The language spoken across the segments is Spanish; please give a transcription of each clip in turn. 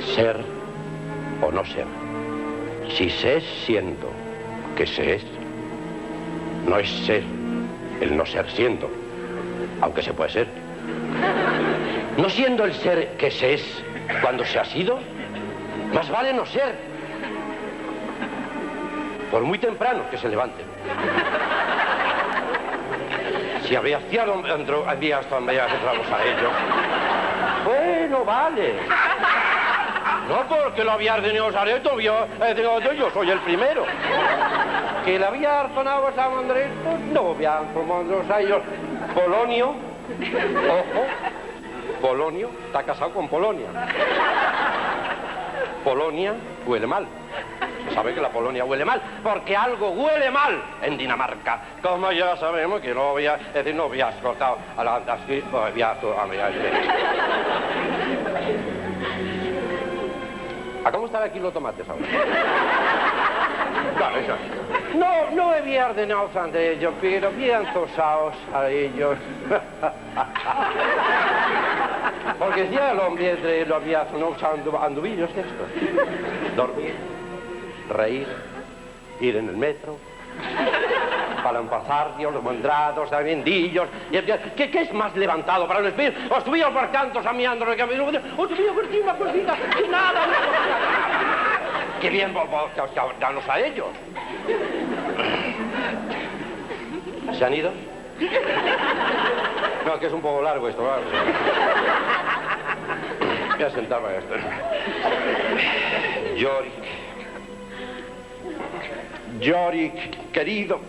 Ser o no ser. Si se es siendo que se es, no es ser el no ser siendo, aunque se puede ser. No siendo el ser que se es cuando se ha sido, más vale no ser. Por muy temprano que se levanten. Si aviación entramos a ellos. Bueno, vale. No porque lo había ordenado Sareto, yo soy el primero. Que le había ordenado a San Andrés, pues no había tomado a ellos. Polonio, ojo, Polonio está casado con Polonia. Polonia huele mal. Se sabe que la Polonia huele mal, porque algo huele mal en Dinamarca. Como ya sabemos que no había escoltado a la así, ¿A cómo están aquí los tomates ahora? Claro, eso. No había ordenado ante ellos, pero bien tosados a ellos. Porque si el hombre lo había usando anduvillos estos. Dormir, reír, ir en el metro, para pasar, Dios, los mandrados, los vendillos. ¿Qué es más levantado para un espíritu? Os subíos por cantos a miando, os subíos por una cosita, y nada. Qué bien, danos a ellos. ¿Se han ido? No, que es un poco largo esto, ¿vale? Voy a sentarme a esto. Yorick, querido,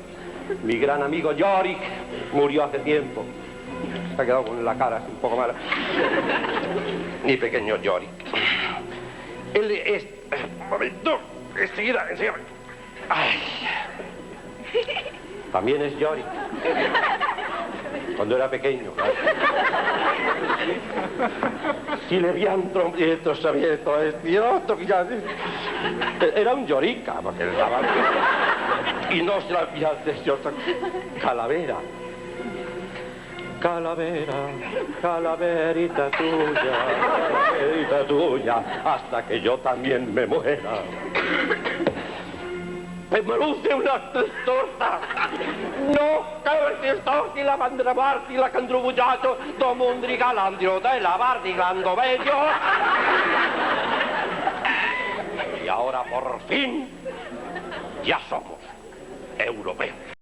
mi gran amigo Yorick, murió hace tiempo. Se ha quedado con la cara un poco mala. Mi pequeño Yorick. Él es... Un momento, enseguida. Ay. También es Yorick. Cuando era pequeño, claro. Si le habían trompetos abiertos a este otro, que ya... Era un Yorica, porque le daban... Y no se la había hecho calavera. Calavera, calaverita tuya, hasta que yo también me muera. Me produce una tristeza. No, che storti la mandrabarti, la candrubugiato, domundri galandrio, de la bardigando bello. Y ahora por fin ya somos europeos.